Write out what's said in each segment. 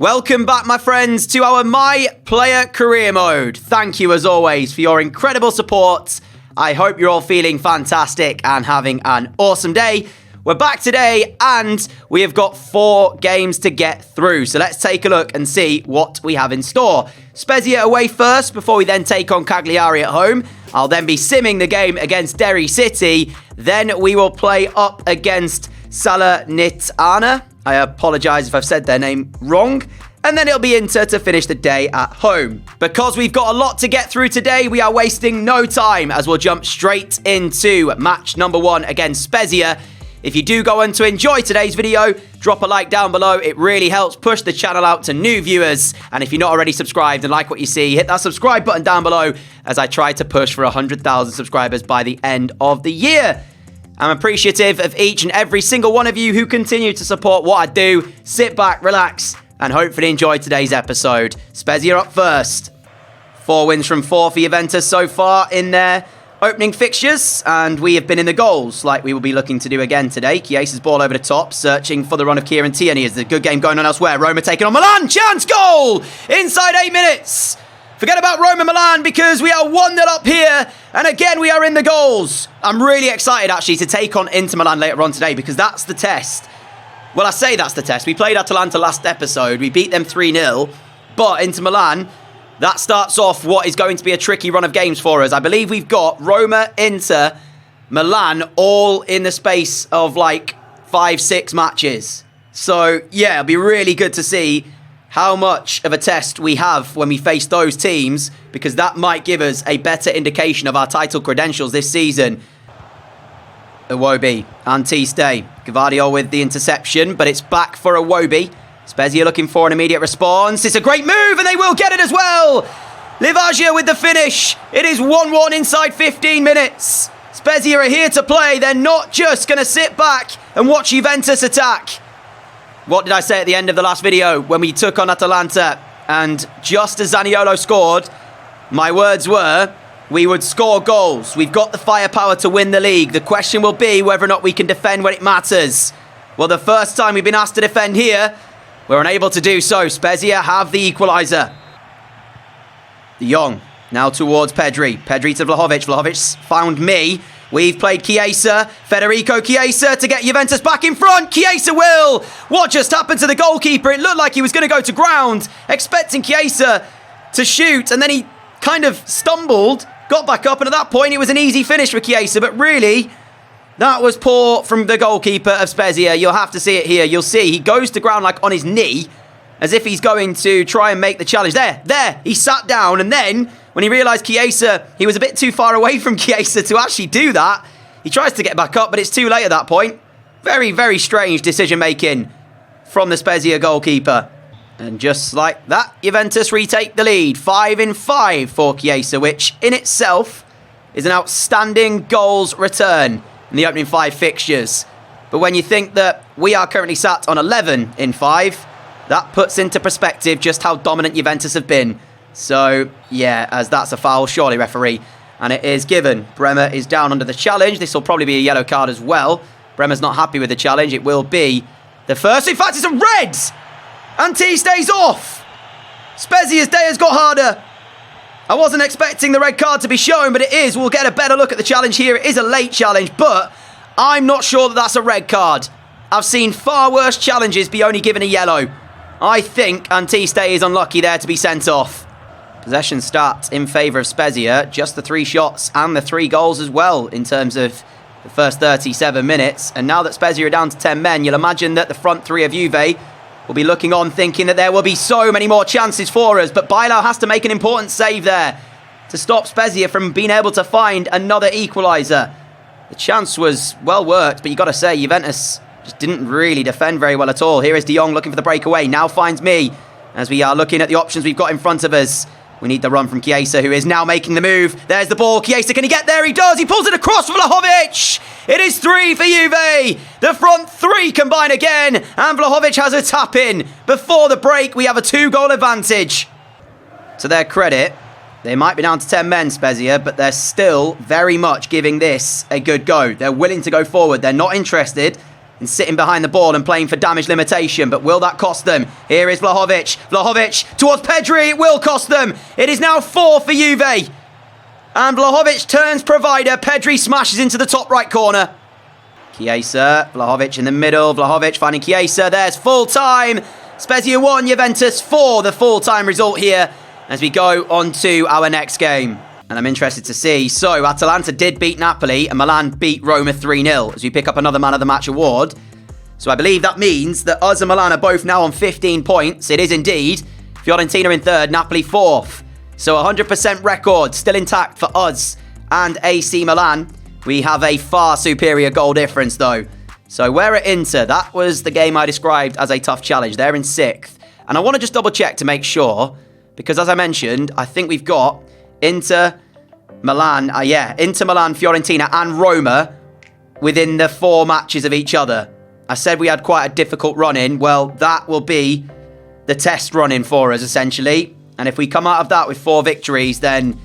Welcome back, my friends, to our My Player Career Mode. Thank you, as always, for your incredible support. I hope you're all feeling fantastic and having an awesome day. We're back today, and we have got 4 games to get through. So let's take a look and see what we have in store. Spezia away first, before we then take on Cagliari at home. I'll then be simming the game against Derry City. Then we will play up against Salernitana. I apologise if I've said their name wrong. And then it'll be Inter to finish the day at home. Because we've got a lot to get through today, we are wasting no time as we'll jump straight into match number 1 against Spezia. If you do go on to enjoy today's video, drop a like down below. It really helps push the channel out to new viewers. And if you're not already subscribed and like what you see, hit that subscribe button down below as I try to push for 100,000 subscribers by the end of the year. I'm appreciative of each and every single one of you who continue to support what I do. Sit back, relax, and hopefully enjoy today's episode. Spezia up first. 4 wins from 4 for Juventus so far in their opening fixtures, and we have been in the goals like we will be looking to do again today. Chiesa's ball over the top, searching for the run of Kieran Tierney. There's a good game going on elsewhere. Roma taking on Milan. Chance, goal! Inside 8 minutes. Forget about Roma Milan because we are 1-0 up here, and again we are in the goals. I'm really excited actually to take on Inter Milan later on today because that's the test. Well, I say that's the test. We played Atalanta last episode. We beat them 3-0, but Inter Milan, that starts off what is going to be a tricky run of games for us. I believe we've got Roma, Inter, Milan all in the space of like 5-6 matches. So yeah, it'll be really good to see how much of a test we have when we face those teams, because that might give us a better indication of our title credentials this season. Iwobi and T-Stay. Gvardiol with the interception, but it's back for Iwobi. Spezia looking for an immediate response. It's a great move, and they will get it as well. Livagia with the finish. It is 1-1 inside 15 minutes. Spezia are here to play. They're not just going to sit back and watch Juventus attack. What did I say at the end of the last video when we took on Atalanta? And just as Zaniolo scored, my words were, we would score goals. We've got the firepower to win the league. The question will be whether or not we can defend when it matters. Well, the first time we've been asked to defend here, we're unable to do so. Spezia have the equaliser. De Jong now towards Pedri. Pedri to Vlahovic. Vlahovic found me. We've played Chiesa. Federico Chiesa to get Juventus back in front. Chiesa will. What just happened to the goalkeeper? It looked like he was going to go to ground, expecting Chiesa to shoot, and then he kind of stumbled, got back up, and at that point it was an easy finish for Chiesa, but really that was poor from the goalkeeper of Spezia. You'll have to see it here. You'll see he goes to ground like on his knee, as if he's going to try and make the challenge. There, he sat down, and then when he realised Chiesa, he was a bit too far away from Chiesa to actually do that. He tries to get back up, but it's too late at that point. Very, very strange decision-making from the Spezia goalkeeper. And just like that, Juventus retake the lead. 5-5 for Chiesa, which in itself is an outstanding goals return in the opening 5 fixtures. But when you think that we are currently sat on 11-5, that puts into perspective just how dominant Juventus have been. So, yeah, as that's a foul, surely, referee. And it is given. Bremer is down under the challenge. This will probably be a yellow card as well. Bremer's not happy with the challenge. It will be the first. In fact, it's a red! And T stays off. Spezia's day has got harder. I wasn't expecting the red card to be shown, but it is. We'll get a better look at the challenge here. It is a late challenge, but I'm not sure that that's a red card. I've seen far worse challenges be only given a yellow. I think Antiste is unlucky there to be sent off. Possession stats in favour of Spezia. Just the 3 shots and the 3 goals as well in terms of the first 37 minutes. And now that Spezia are down to 10 men, you'll imagine that the front 3 of Juve will be looking on thinking that there will be so many more chances for us. But Bailau has to make an important save there to stop Spezia from being able to find another equaliser. The chance was well worked, but you've got to say Juventus just didn't really defend very well at all. Here is De Jong looking for the breakaway. Now finds me as we are looking at the options we've got in front of us. We need the run from Chiesa, who is now making the move. There's the ball. Chiesa, can he get there? He does. He pulls it across for Vlahovic. It is 3 for Juve. The front 3 combine again. And Vlahovic has a tap in. Before the break, we have a 2-goal advantage. To their credit, they might be down to 10 men, Spezia, but they're still very much giving this a good go. They're willing to go forward. They're not interested and sitting behind the ball and playing for damage limitation. But will that cost them? Here is Vlahovic. Vlahovic towards Pedri. It will cost them. It is now 4 for Juve. And Vlahovic turns provider. Pedri smashes into the top right corner. Chiesa, Vlahovic in the middle. Vlahovic finding Chiesa. There's full time. Spezia 1, Juventus 4. The full time result here as we go on to our next game. And I'm interested to see. So, Atalanta did beat Napoli and Milan beat Roma 3-0 as we pick up another Man of the Match award. So I believe that means that us and Milan are both now on 15 points. It is indeed. Fiorentina in 3rd, Napoli 4th. So 100% record still intact for us and AC Milan. We have a far superior goal difference though. So we're at Inter. That was the game I described as a tough challenge. They're in 6th. And I want to just double check to make sure. Because as I mentioned, I think we've got Inter, Milan, Inter, Milan, Fiorentina and Roma within the 4 matches of each other. I said we had quite a difficult run-in. Well, that will be the test run-in for us, essentially. And if we come out of that with 4 victories, then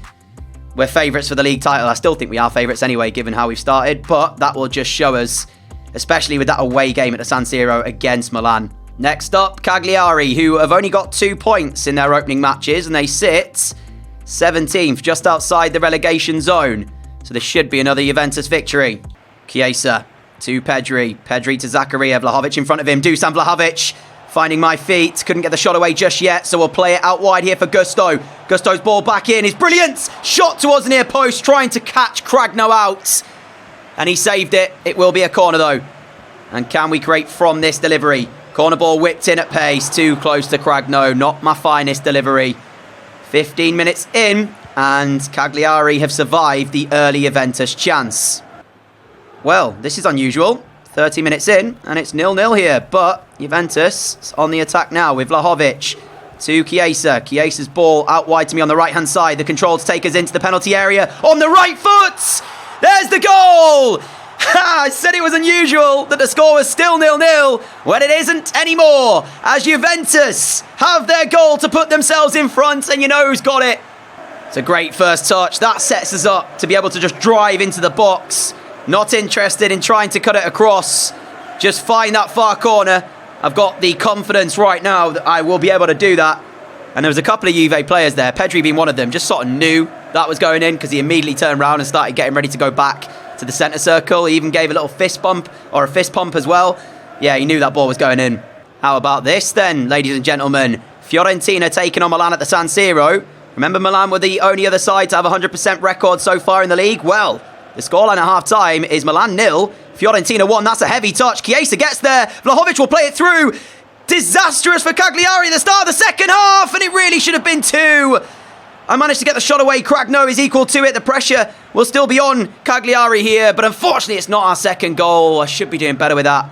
we're favourites for the league title. I still think we are favourites anyway, given how we've started. But that will just show us, especially with that away game at the San Siro against Milan. Next up, Cagliari, who have only got 2 points in their opening matches, and they sit 17th, just outside the relegation zone. So this should be another Juventus victory. Chiesa to Pedri. Pedri to Zakaria. Vlahovic in front of him. Dusan Vlahovic finding my feet. Couldn't get the shot away just yet, so we'll play it out wide here for Gusto. Gusto's ball back in. Is brilliant. Shot towards the near post, trying to catch Cragno out. And he saved it. It will be a corner though. And can we create from this delivery? Corner ball whipped in at pace. Too close to Cragno. Not my finest delivery. 15 minutes in, and Cagliari have survived the early Juventus chance. Well, this is unusual. 30 minutes in, and it's 0-0 here. But Juventus is on the attack now with Vlahovic to Chiesa. Chiesa's ball out wide to me on the right-hand side. The control to take us into the penalty area on the right foot. There's the goal. I said it was unusual that the score was still 0-0 when it isn't anymore, as Juventus have their goal to put themselves in front, and you know who's got it. It's a great first touch. That sets us up to be able to just drive into the box. Not interested in trying to cut it across. Just find that far corner. I've got the confidence right now that I will be able to do that. And there was a couple of Juve players there, Pedri being one of them, just sort of knew that was going in because he immediately turned around and started getting ready to go back to the centre circle. He even gave a little fist pump as well. Yeah, he knew that ball was going in. How about this then, ladies and gentlemen? Fiorentina taking on Milan at the San Siro. Remember, Milan were the only other side to have a 100% record so far in the league? Well, the scoreline at half-time is Milan 0, Fiorentina 1. That's a heavy touch. Chiesa gets there. Vlahovic will play it through. Disastrous for Cagliari at the start of the second half, and it really should have been 2. I managed to get the shot away. Cragno is equal to it. The pressure will still be on Cagliari here, but unfortunately it's not our second goal. I should be doing better with that.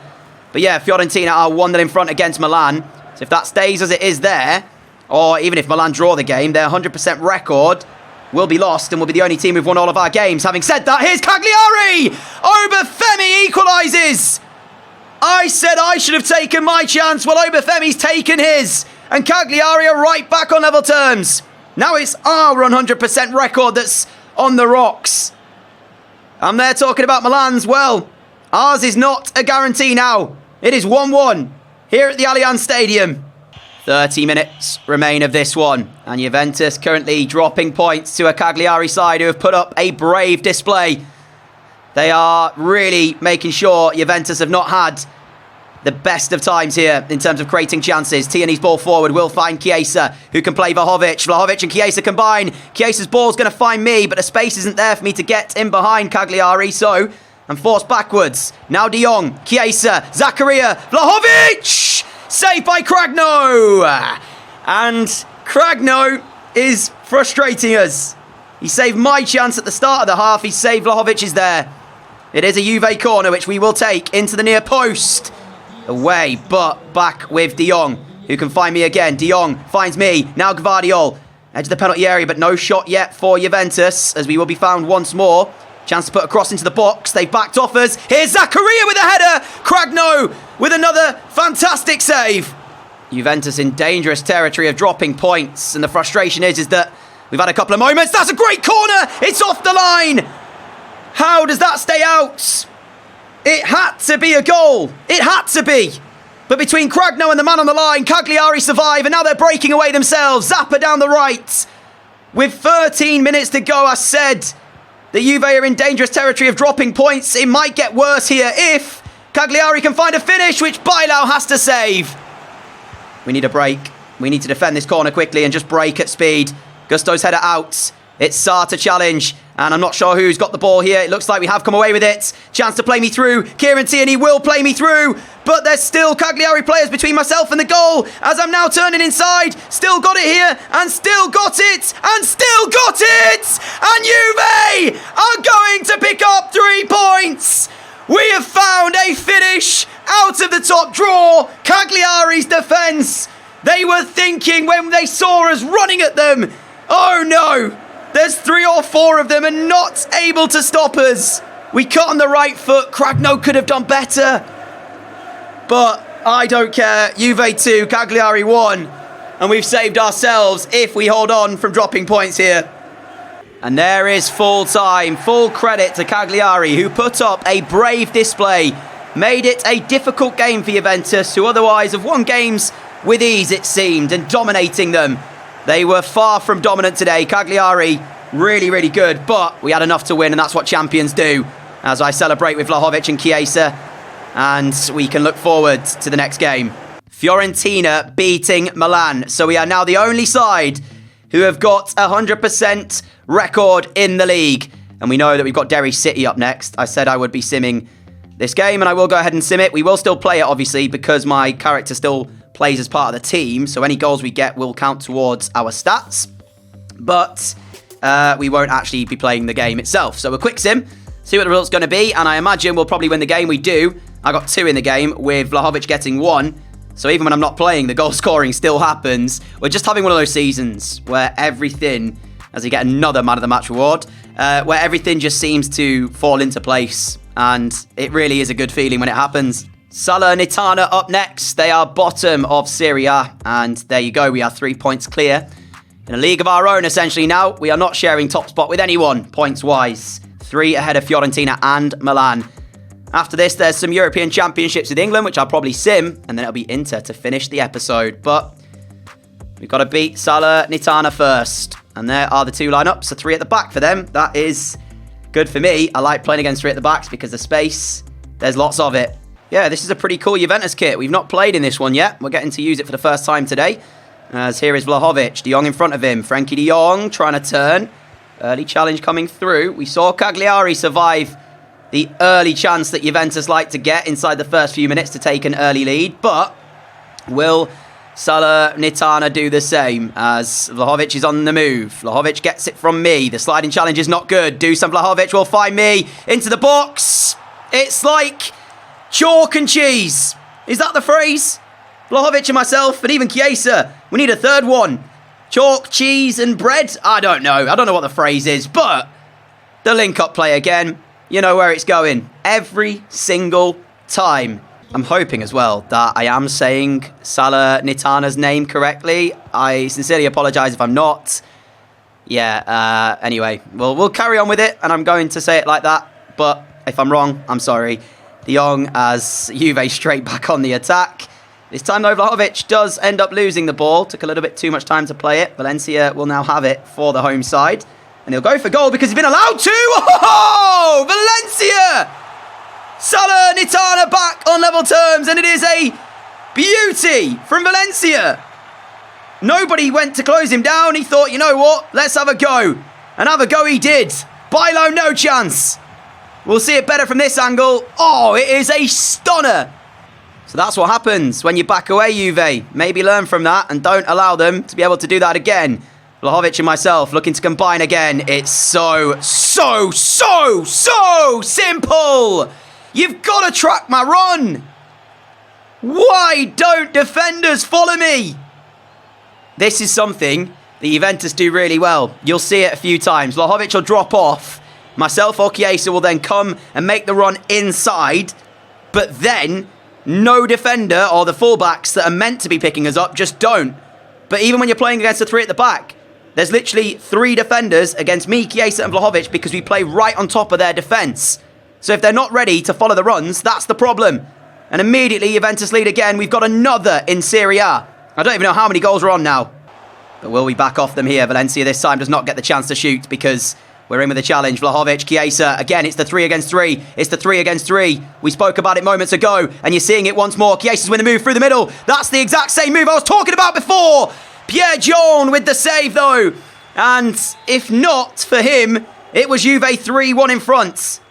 But yeah, Fiorentina are 1-0 in front against Milan. So if that stays as it is there, or even if Milan draw the game, their 100% record will be lost and will be the only team who've won all of our games. Having said that, here's Cagliari! Obafemi equalises! I said I should have taken my chance. Well, Obafemi's taken his. And Cagliari are right back on level terms. Now it's our 100% record that's on the rocks. I'm there talking about Milan's. Well, ours is not a guarantee now. It is 1-1 here at the Allianz Stadium. 30 minutes remain of this one. And Juventus currently dropping points to a Cagliari side who have put up a brave display. They are really making sure Juventus have not had the best of times here in terms of creating chances. Tierney's ball forward will find Chiesa, who can play Vlahovic. Vlahovic and Chiesa combine. Chiesa's ball's going to find me, but the space isn't there for me to get in behind Cagliari, so I'm forced backwards. Now De Jong, Chiesa, Zakaria, Vlahovic! Saved by Cragno! And Cragno is frustrating us. He saved my chance at the start of the half. He saved Vlahovic's there. It is a Juve corner, which we will take into the near post. Away, but back with De Jong, who can find me again. De Jong finds me. Now Gvardiol. Edge of the penalty area, but no shot yet for Juventus, as we will be found once more. Chance to put a cross into the box. They backed off us. Here's Zakaria with a header. Cragno with another fantastic save. Juventus in dangerous territory of dropping points, and the frustration is that we've had a couple of moments. That's a great corner. It's off the line. How does that stay out? It had to be a goal. It had to be. But between Cragno and the man on the line, Cagliari survive, and now they're breaking away themselves. Zappa down the right. With 13 minutes to go, I said the Juve are in dangerous territory of dropping points. It might get worse here if Cagliari can find a finish, which Bailau has to save. We need a break. We need to defend this corner quickly and just break at speed. Gusto's header out. It's Sarr to challenge, and I'm not sure who's got the ball here. It looks like we have come away with it. Chance to play me through. Kieran Tierney will play me through, but there's still Cagliari players between myself and the goal as I'm now turning inside. Still got it here, and still got it, and still got it! And Juve are going to pick up 3 points! We have found a finish out of the top drawer. Cagliari's defence. They were thinking when they saw us running at them, oh no! There's 3 or 4 of them and not able to stop us. We cut on the right foot. Cragno could have done better. But I don't care. Juve 2, Cagliari 1. And we've saved ourselves if we hold on from dropping points here. And there is full time. Full credit to Cagliari, who put up a brave display. Made it a difficult game for Juventus, who otherwise have won games with ease, it seemed, and dominating them. They were far from dominant today. Cagliari, really, really good, but we had enough to win, and that's what champions do. As I celebrate with Vlahovic and Chiesa, and we can look forward to the next game. Fiorentina beating Milan. So we are now the only side who have got 100% record in the league. And we know that we've got Derry City up next. I said I would be simming this game, and I will go ahead and sim it. We will still play it, obviously, because my character still plays as part of the team, so any goals we get will count towards our stats, but we won't actually be playing the game itself. So a quick sim, see what the result's going to be, and I imagine we'll probably win the game. We do. I got 2 in the game, with Vlahovic getting 1, so even when I'm not playing, the goal scoring still happens. We're just having one of those seasons where everything, as you get another man of the match reward, where everything just seems to fall into place, and it really is a good feeling when it happens. Salernitana up next. They are bottom of Serie A, and there you go. We are 3 points clear in a league of our own, essentially. Now we are not sharing top spot with anyone points-wise. 3 ahead of Fiorentina and Milan. After this, there's some European Championships with England, which I'll probably sim, and then it'll be Inter to finish the episode. But we've got to beat Salernitana first, and there are the 2 lineups. So 3 at the back for them. That is good for me. I like playing against 3 at the backs because the space, there's lots of it. Yeah, this is a pretty cool Juventus kit. We've not played in this one yet. We're getting to use it for the first time today. As here is Vlahovic. De Jong in front of him. Frankie De Jong trying to turn. Early challenge coming through. We saw Cagliari survive the early chance that Juventus like to get inside the first few minutes to take an early lead. But will Salernitana do the same as Vlahovic is on the move? Vlahovic gets it from me. The sliding challenge is not good. Dusan Vlahovic will find me into the box. It's like chalk and cheese. Is that the phrase? Vlahovic and myself, and even Chiesa. We need a third one. Chalk, cheese, and bread? I don't know. I don't know what the phrase is, but the link-up play again. You know where it's going. Every single time. I'm hoping as well that I am saying Salernitana's name correctly. I sincerely apologise if I'm not. Yeah, anyway. Well, we'll carry on with it, and I'm going to say it like that. But if I'm wrong, I'm sorry. De Jong as Juve straight back on the attack. This time though, Vlahovic does end up losing the ball. Took a little bit too much time to play it. Valencia will now have it for the home side. And he'll go for goal because he's been allowed to. Oh, Valencia! Salernitana back on level terms, and it is a beauty from Valencia. Nobody went to close him down. He thought, you know what? Let's have a go. And have a go he did. Bailo, no chance. We'll see it better from this angle. Oh, it is a stunner. So that's what happens when you back away, Juve. Maybe learn from that and don't allow them to be able to do that again. Vlahovic and myself looking to combine again. It's so simple. You've got to track my run. Why don't defenders follow me? This is something that Juventus do really well. You'll see it a few times. Vlahovic will drop off. Myself or Chiesa will then come and make the run inside. But then no defender or the fullbacks that are meant to be picking us up just don't. But even when you're playing against the 3 at the back, there's literally 3 defenders against me, Chiesa and Vlahovic because we play right on top of their defence. So if they're not ready to follow the runs, that's the problem. And immediately Juventus lead again. We've got another in Serie A. I don't even know how many goals we're on now. But will we back off them here? Valencia this time does not get the chance to shoot because we're in with a challenge. Vlahovic, Chiesa. Again, it's the 3 against 3. It's the 3 against 3. We spoke about it moments ago, and you're seeing it once more. Chiesa's with the move through the middle. That's the exact same move I was talking about before. Pierre John with the save, though. And if not for him, it was Juve 3-1 in front.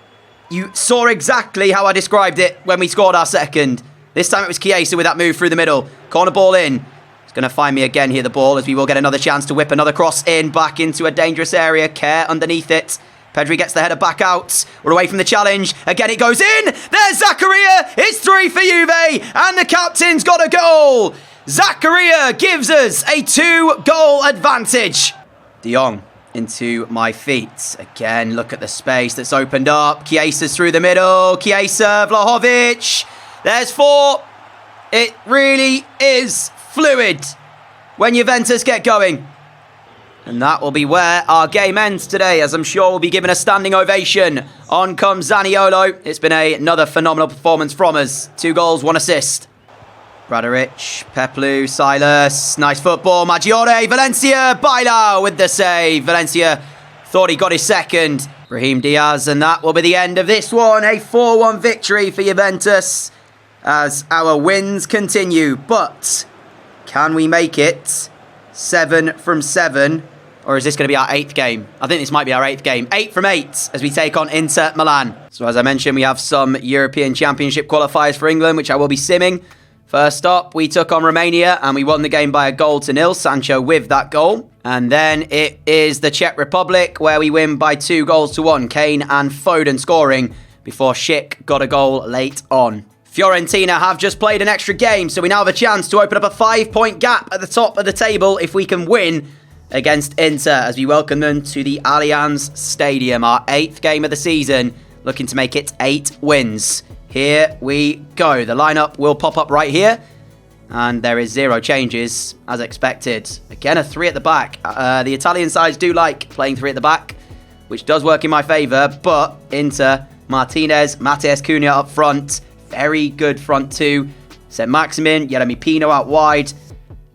You saw exactly how I described it when we scored our second. This time it was Chiesa with that move through the middle. Corner ball in. Going to find me again here, the ball, as we will get another chance to whip another cross in, back into a dangerous area. Care underneath it. Pedri gets the header back out. We're away from the challenge. Again, it goes in. There's Zakaria. It's 3 for Juve, and the captain's got a goal. Zakaria gives us a 2-goal advantage. De Jong into my feet. Again, look at the space that's opened up. Chiesa's through the middle. Chiesa, Vlahovic. There's 4. It really is fluid when Juventus get going. And that will be where our game ends today, as I'm sure we'll be given a standing ovation. On comes Zaniolo. It's been another phenomenal performance from us. 2 goals, 1 assist. Bradaric, Peplu, Silas. Nice football. Maggiore, Valencia, Bailao with the save. Valencia thought he got his second. Brahim Diaz, and that will be the end of this one. A 4-1 victory for Juventus as our wins continue. But can we make it 7 from 7? Or is this going to be our 8th game? I think this might be our 8th game. 8 from 8 as we take on Inter Milan. So as I mentioned, we have some European Championship qualifiers for England, which I will be simming. First up, we took on Romania and we won the game by 1-0. Sancho with that goal. And then it is the Czech Republic where we win by 2-1. Kane and Foden scoring before Schick got a goal late on. Fiorentina have just played an extra game, so we now have a chance to open up a 5-point gap at the top of the table if we can win against Inter as we welcome them to the Allianz Stadium. Our 8th game of the season, looking to make it 8 wins. Here we go. The lineup will pop up right here, and there is 0 changes as expected. Again, a 3 at the back. The Italian sides do like playing 3 at the back, which does work in my favour, but Inter, Martinez, Mateus Cunha up front. Very good front 2. St. Maximin, Yeremy Pino out wide.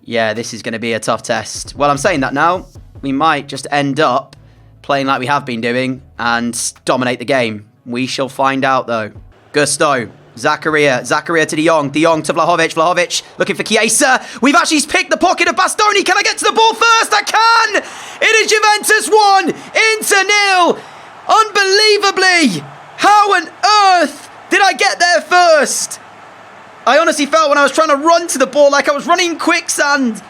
Yeah, this is going to be a tough test. Well, I'm saying that now. We might just end up playing like we have been doing and dominate the game. We shall find out, though. Gusto, Zakaria to De Jong to Vlahovic. Vlahovic looking for Chiesa. We've actually picked the pocket of Bastoni. Can I get to the ball first? I can! It is Juventus 1, Inter 0. Unbelievably! How on earth did I get there first? I honestly felt when I was trying to run to the ball like I was running in quicksand.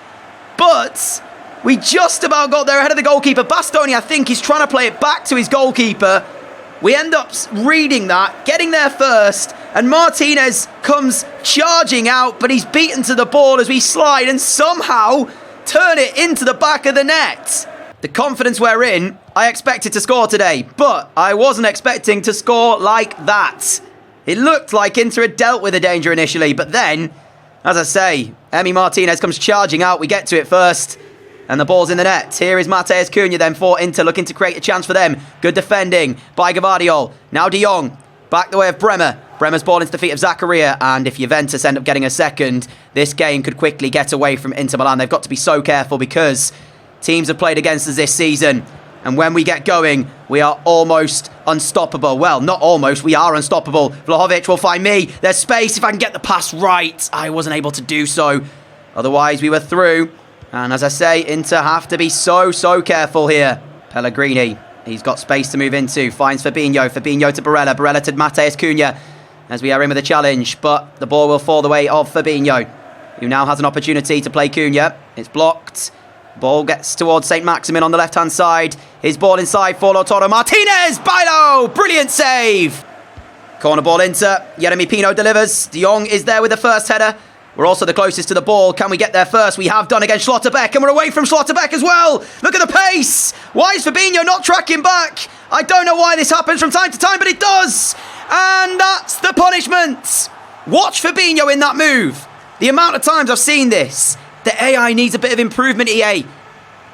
But we just about got there ahead of the goalkeeper. Bastoni, I think, is trying to play it back to his goalkeeper. We end up reading that, getting there first, and Martinez comes charging out, but he's beaten to the ball as we slide and somehow turn it into the back of the net. The confidence we're in, I expected to score today, but I wasn't expecting to score like that. It looked like Inter had dealt with the danger initially, but then, as I say, Emi Martinez comes charging out. We get to it first, and the ball's in the net. Here is Mateus Cunha then for Inter, looking to create a chance for them. Good defending by Gvardiol. Now De Jong, back the way of Bremer. Bremer's ball into the feet of Zakaria, and if Juventus end up getting a second, this game could quickly get away from Inter Milan. They've got to be so careful because teams have played against us this season, and when we get going, we are almost unstoppable. Well, not almost, we are unstoppable. Vlahovic will find me. There's space if I can get the pass right. I wasn't able to do so. Otherwise, we were through. And as I say, Inter have to be so careful here. Pellegrini, he's got space to move into. Finds Fabinho. Fabinho to Barella. Barella to Mateus Cunha. As we are in with a challenge. But the ball will fall the way of Fabinho, who now has an opportunity to play Cunha. It's blocked. Ball gets towards St. Maximin on the left-hand side. His ball inside for Lautaro Martinez. Bailo! Brilliant save! Corner ball Inter. Yeremy Pino delivers. De Jong is there with the first header. We're also the closest to the ball. Can we get there first? We have done against Schlotterbeck, and we're away from Schlotterbeck as well. Look at the pace. Why is Fabinho not tracking back? I don't know why this happens from time to time, but it does. And that's the punishment. Watch Fabinho in that move. The amount of times I've seen this. The AI needs a bit of improvement, EA.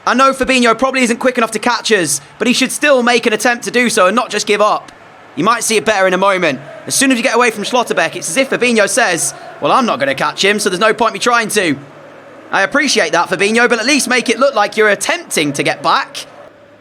I know Fabinho probably isn't quick enough to catch us, but he should still make an attempt to do so and not just give up. You might see it better in a moment. As soon as you get away from Schlotterbeck, it's as if Fabinho says, well, I'm not going to catch him, so there's no point me trying to. I appreciate that, Fabinho, but at least make it look like you're attempting to get back.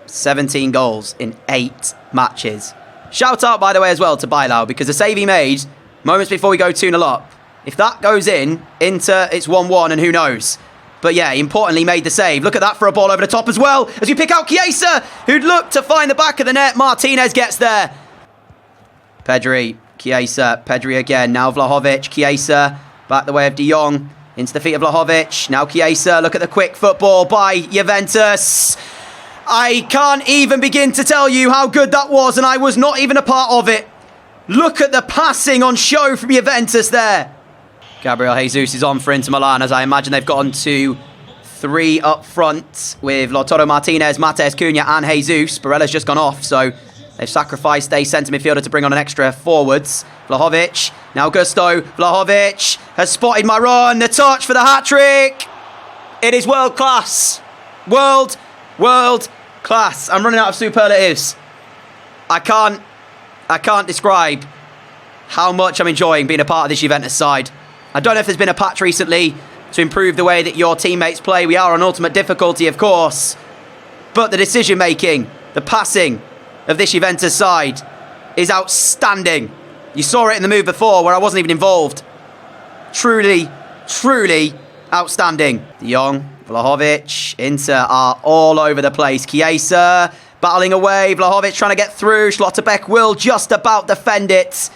17 goals in 8 matches. Shout out, by the way, as well to Bilal, because the save he made moments before we go 2-0 up, if that goes in, Inter, it's 1-1, and who knows. But yeah, he importantly made the save. Look at that for a ball over the top as well, as we pick out Chiesa, who'd look to find the back of the net. Martinez gets there. Pedri, Chiesa, Pedri again. Now Vlahovic, Chiesa, back the way of De Jong, into the feet of Vlahovic. Now Chiesa, look at the quick football by Juventus. I can't even begin to tell you how good that was, and I was not even a part of it. Look at the passing on show from Juventus there. Gabriel Jesus is on for Inter Milan, as I imagine they've gotten to 3 up front with Lautaro Martinez, Matheus Cunha and Jesus. Barella's just gone off, so they've sacrificed a centre midfielder to bring on an extra forwards. Vlahovic, now Gusto. Vlahovic has spotted my run. The touch for the hat-trick. It is world class. World class. I'm running out of superlatives. I can't describe how much I'm enjoying being a part of this Juventus side. I don't know if there's been a patch recently to improve the way that your teammates play. We are on ultimate difficulty, of course. But the decision-making, the passing of this Juventus side is outstanding. You saw it in the move before where I wasn't even involved. Truly outstanding. De Jong, Vlahovic, Inter are all over the place. Chiesa battling away. Vlahovic trying to get through. Schlotterbeck will just about defend it.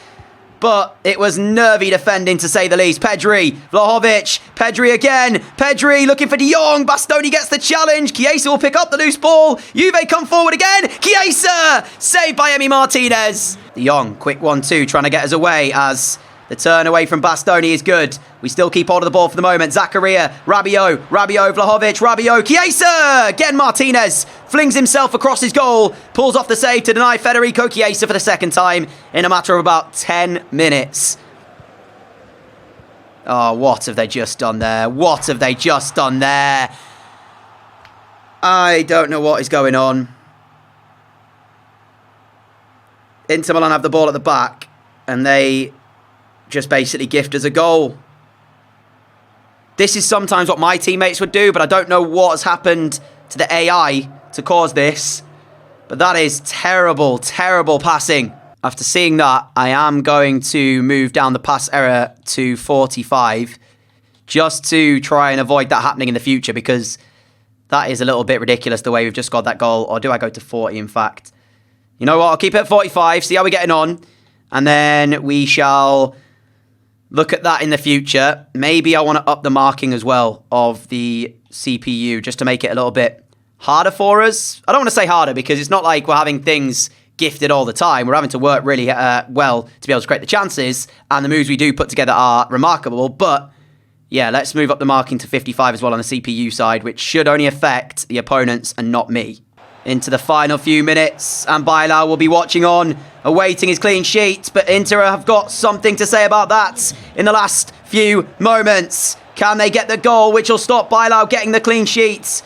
But it was nervy defending, to say the least. Pedri, Vlahovic, Pedri again. Pedri looking for De Jong. Bastoni gets the challenge. Chiesa will pick up the loose ball. Juve come forward again. Chiesa! Saved by Emi Martinez. De Jong, quick 1-2, trying to get us away as the turn away from Bastoni is good. We still keep hold of the ball for the moment. Zakaria, Rabiot, Vlahovic, Rabiot, Chiesa! Again, Martinez flings himself across his goal, pulls off the save to deny Federico Chiesa for the second time in a matter of about 10 minutes. Oh, what have they just done there? What have they just done there? I don't know what is going on. Inter Milan have the ball at the back, and they just basically gift us a goal. This is sometimes what my teammates would do, but I don't know what has happened to the AI to cause this. But that is terrible passing. After seeing that, I am going to move down the pass error to 45 just to try and avoid that happening in the future, because that is a little bit ridiculous the way we've just got that goal. Or do I go to 40, in fact? You know what? I'll keep it at 45, see how we're getting on. And then we shall look at that in the future. Maybe I want to up the marking as well of the CPU just to make it a little bit harder for us. I don't want to say harder because it's not like we're having things gifted all the time. We're having to work really well to be able to create the chances, and the moves we do put together are remarkable. But yeah, let's move up the marking to 55 as well on the CPU side, which should only affect the opponents and not me. Into the final few minutes, and Bilal will be watching on, awaiting his clean sheet, but Inter have got something to say about that in the last few moments. Can they get the goal which will stop Bilal getting the clean sheet?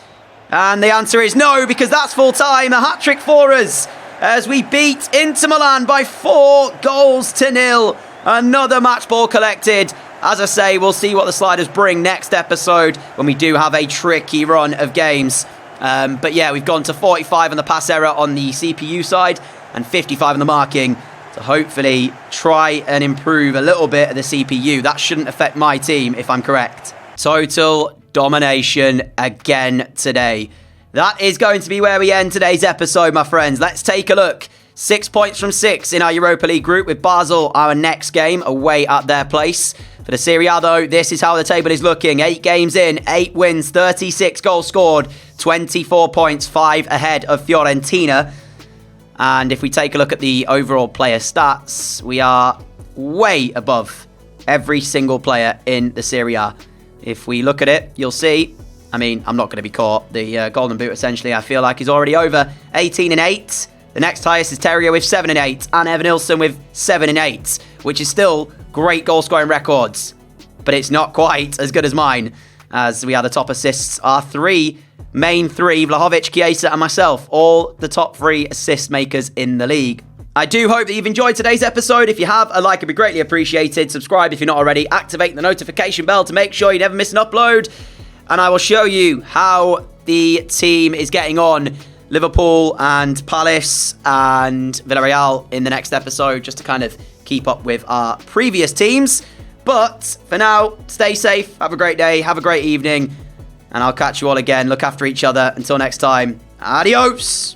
And the answer is no, because that's full time. A hat-trick for us as we beat Inter Milan by 4-0. Another match ball collected. As I say, we'll see what the sliders bring next episode when we do have a tricky run of games. But yeah, we've gone to 45 on the pass error on the CPU side and 55 on the marking to hopefully try and improve a little bit of the CPU. That shouldn't affect my team, if I'm correct. Total domination again today. That is going to be where we end today's episode, my friends. Let's take a look. 6 points from 6 in our Europa League group, with Basel our next game away at their place. For the Serie A, though, this is how the table is looking. 8 games in, 8 wins, 36 goals scored, 24 points, 5 ahead of Fiorentina. And if we take a look at the overall player stats, we are way above every single player in the Serie A. If we look at it, you'll see, I mean, I'm not going to be caught. The Golden Boot, essentially, I feel like is already over. 18 and 8. The next highest is Terrier with 7 and 8, and Evan Nilsson with 7 and 8, which is still great goal-scoring records. But it's not quite as good as mine, as we are the top assists. Our main three, Vlahovic, Chiesa, and myself, all the top 3 assist makers in the league. I do hope that you've enjoyed today's episode. If you have, a like would be greatly appreciated. Subscribe if you're not already. Activate the notification bell to make sure you never miss an upload. And I will show you how the team is getting on, Liverpool and Palace and Villarreal, in the next episode, just to kind of keep up with our previous teams. But for now, stay safe, have a great day, have a great evening, and I'll catch you all again. Look after each other. Until next time, adios!